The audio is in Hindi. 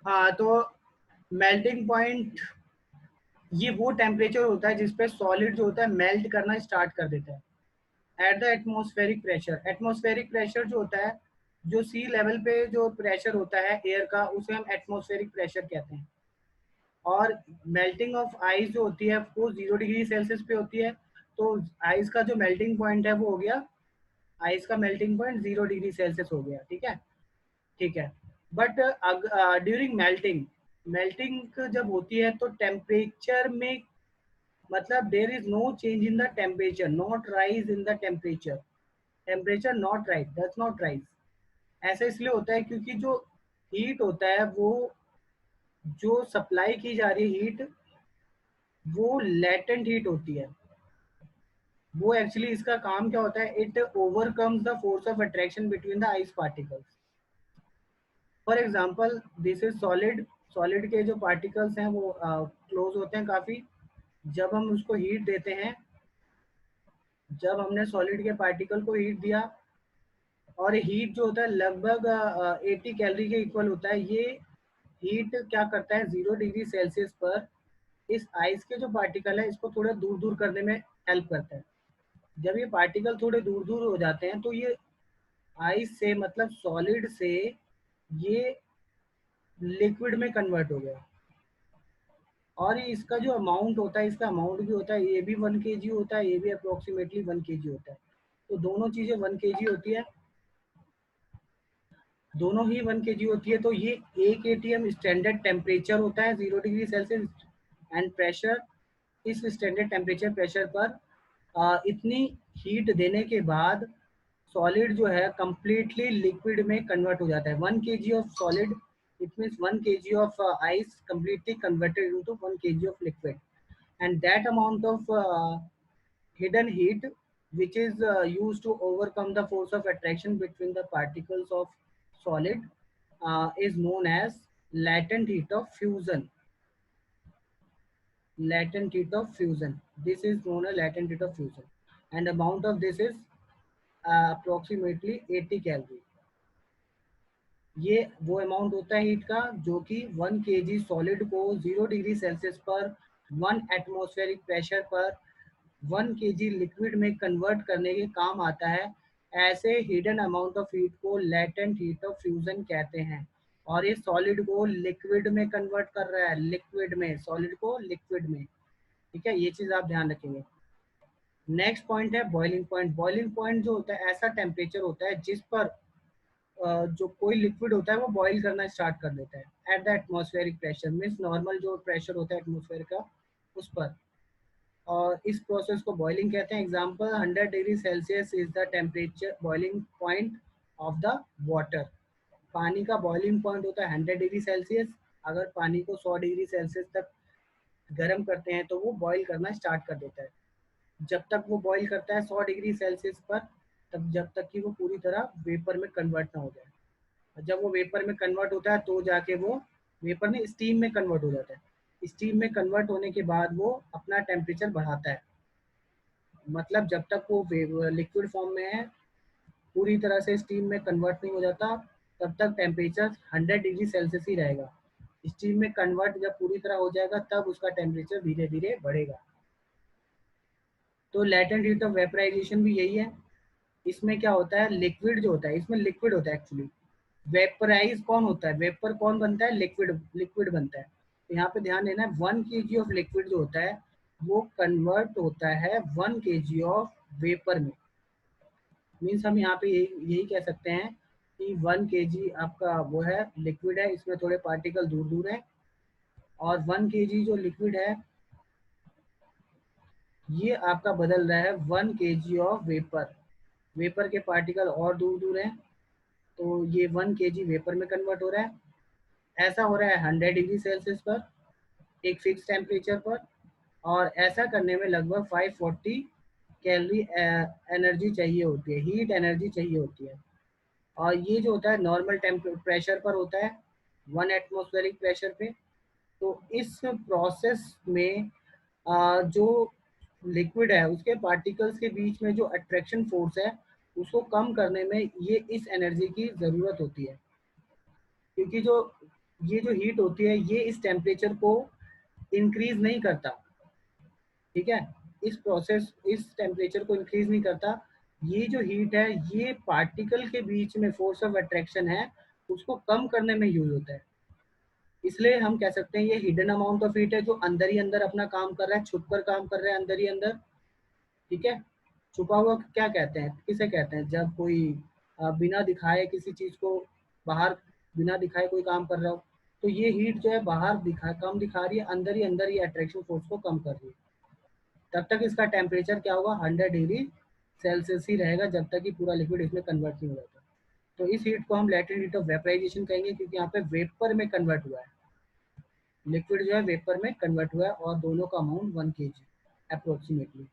हाँ, तो मेल्टिंग पॉइंट ये वो टेम्परेचर होता है जिस पे सॉलिड जो होता है मेल्ट करना स्टार्ट कर देता है at the atmospheric pressure. Atmospheric pressure जो होता है, जो सी लेवल पे जो प्रेशर होता है एयर का, उसे हम एटमॉस्फेरिक प्रेशर कहते हैं। और मेल्टिंग ऑफ आइस जो होती है वो 0 डिग्री सेल्सियस पे होती है। तो आइस का जो मेल्टिंग पॉइंट है वो हो गया, आइस का मेल्टिंग पॉइंट 0 डिग्री सेल्सियस हो गया। ठीक है, ठीक है। बट ड्यूरिंग मेल्टिंग, मेल्टिंग जब होती है तो टेम्परेचर में, मतलब there is no change in the temperature, not rise in the temperature, temperature not rise, does not rise. ऐसा इसलिए होता है क्योंकि जो हीट होता है वो, जो सप्लाई की जा रही हीट, वो लेटेंट हीट होती है। वो एक्चुअली इसका काम क्या होता है, it overcomes the force of attraction between the ice particles. For example this is solid, solid के जो पार्टिकल्स हैं वो क्लोज होते हैं काफ़ी। जब हम उसको हीट देते हैं, जब हमने सॉलिड के पार्टिकल को हीट दिया, और हीट जो होता है लगभग 80 कैलोरी के इक्वल होता है, ये हीट क्या करता है 0 डिग्री सेल्सियस पर इस आइस के जो पार्टिकल है इसको थोड़ा दूर दूर करने में हेल्प करता है। जब ये पार्टिकल थोड़े दूर दूर हो जाते हैं तो ये आइस से, मतलब सॉलिड से, ये लिक्विड में कन्वर्ट हो गया। और ये इसका जो अमाउंट होता है, इसका अमाउंट भी होता है, ये भी 1 kg होता है, ये भी अप्रोक्सीमेटली 1 kg होता है। तो दोनों चीज़ें 1 kg होती है, दोनों ही 1 kg होती है। तो ये 1 atm स्टैंडर्ड टेम्परेचर होता है 0 डिग्री सेल्सियस। एंड प्रेशर, इस स्टैंडर्ड टेम्परेचर प्रेशर पर इतनी हीट देने के बाद सॉलिड जो है कंप्लीटली लिक्विड में कन्वर्ट हो जाता है। 1 kg of solid, it means 1 kg of ice completely converted into 1 kg of liquid. And that amount of hidden heat which is used to overcome the force of attraction between the particles of solid is known as latent heat of fusion. Latent heat of fusion, this is known as latent heat of fusion, and amount of this is approximately 80 calorie. ये वो अमाउंट होता है हीट का जो कि 1 kg सॉलिड को 0 डिग्री सेल्सियस पर 1 एटमॉस्फेरिक प्रेशर पर 1 kg लिक्विड में कन्वर्ट करने के काम आता है। ऐसे हिडन अमाउंट ऑफ हीट को लेटेंट हीट ऑफ फ्यूजन कहते हैं। और ये सॉलिड को लिक्विड में कन्वर्ट कर रहा है, लिक्विड में, सॉलिड को लिक्विड में। ठीक है, ये चीज़ आप ध्यान रखेंगे। नेक्स्ट पॉइंट है बॉइलिंग पॉइंट। बॉइलिंग पॉइंट जो होता है ऐसा टेम्परेचर होता है जिस पर जो कोई लिक्विड होता है वो बॉईल करना स्टार्ट कर देता है at the atmospheric pressure, means normal जो प्रेशर होता है एटमॉस्फेयर का उस पर। और इस प्रोसेस को बॉइलिंग कहते हैं। Example 100 degree Celsius is the temperature boiling point of the water. पानी का बॉइलिंग पॉइंट होता है 100 डिग्री सेल्सियस। अगर पानी को 100 डिग्री सेल्सियस तक गर्म करते हैं तो वो बॉईल करना स्टार्ट कर देता है। जब तक वो बॉईल करता है 100 डिग्री सेल्सियस पर, तब जब तक कि वो पूरी तरह वेपर में कन्वर्ट ना हो जाए। और जब वो वेपर में कन्वर्ट होता है तो जाके वो वेपर में स्टीम में कन्वर्ट हो जाता है। स्टीम में कन्वर्ट होने के बाद वो अपना टेम्परेचर बढ़ाता है। मतलब जब तक वो लिक्विड फॉर्म में है, पूरी तरह से स्टीम में कन्वर्ट नहीं हो जाता, तब तक टेम्परेचर 100 डिग्री सेल्सियस ही रहेगा। स्टीम में कन्वर्ट जब पूरी तरह हो जाएगा तब उसका टेम्परेचर धीरे धीरे बढ़ेगा। तो लेटेंट हीट ऑफ वेपराइजेशन भी यही है। इसमें क्या होता है, लिक्विड जो होता है, इसमें लिक्विड होता है एक्चुअली। वेपराइज कौन होता है, वेपर कौन बनता है, लिक्विड, लिक्विड बनता है। तो यहाँ पे ध्यान देना है 1 kg ऑफ लिक्विड जो होता है वो कन्वर्ट होता है 1 kg ऑफ वेपर में। मीन्स हम यहाँ पे यही यही कह सकते हैं कि 1 kg आपका वो है, लिक्विड है, इसमें थोड़े पार्टिकल दूर दूर है। और 1 kg जो लिक्विड है ये आपका बदल रहा है 1 kg ऑफ वेपर। वेपर के पार्टिकल और दूर दूर हैं, तो ये 1 kg वेपर में कन्वर्ट हो रहा है। ऐसा हो रहा है 100 डिग्री सेल्सियस पर, एक फिक्स टेम्परेचर पर। और ऐसा करने में लगभग 540 कैलोरी एनर्जी चाहिए होती है, हीट एनर्जी चाहिए होती है। और ये जो होता है नॉर्मल प्रेशर पर होता है, 1 एटमॉस्फेरिक प्रेशर पे। तो इस प्रोसेस में जो लिक्विड है उसके पार्टिकल्स के बीच में जो अट्रैक्शन फोर्स है उसको कम करने में ये इस एनर्जी की ज़रूरत होती है। क्योंकि जो ये जो हीट होती है ये इस टेम्परेचर को इंक्रीज नहीं करता, ठीक है, इस टेम्परेचर को इंक्रीज नहीं करता। ये जो हीट है ये पार्टिकल के बीच में फोर्स ऑफ अट्रैक्शन है उसको कम करने में यूज होता है। इसलिए हम कह सकते हैं ये हिडन अमाउंट ऑफ हीट है जो अंदर ही अंदर अपना काम कर रहा है, छुप कर काम कर रहा है अंदर ही अंदर, ठीक है। छुपा हुआ क्या कहते हैं, किसे कहते हैं, जब कोई बिना दिखाए किसी चीज को बाहर, बिना दिखाए कोई काम कर रहा हो, तो ये हीट जो है बाहर कम दिखा रही है, अंदर ये अट्रैक्शन फोर्स को कम कर रही है। तब तक इसका टेम्परेचर क्या होगा, 100 डिग्री सेल्सियस ही रहेगा जब तक कि पूरा लिक्विड इसमें कन्वर्ट नहीं हो जाता। तो इस हीट को हम लैटेंट हीट ऑफ वेपराइजेशन कहेंगे, क्योंकि यहाँ पे वेपर में कन्वर्ट हुआ है, लिक्विड जो है वेपर में कन्वर्ट हुआ है, और दोनों का अमाउंट 1 kg अप्रोक्सीमेटली।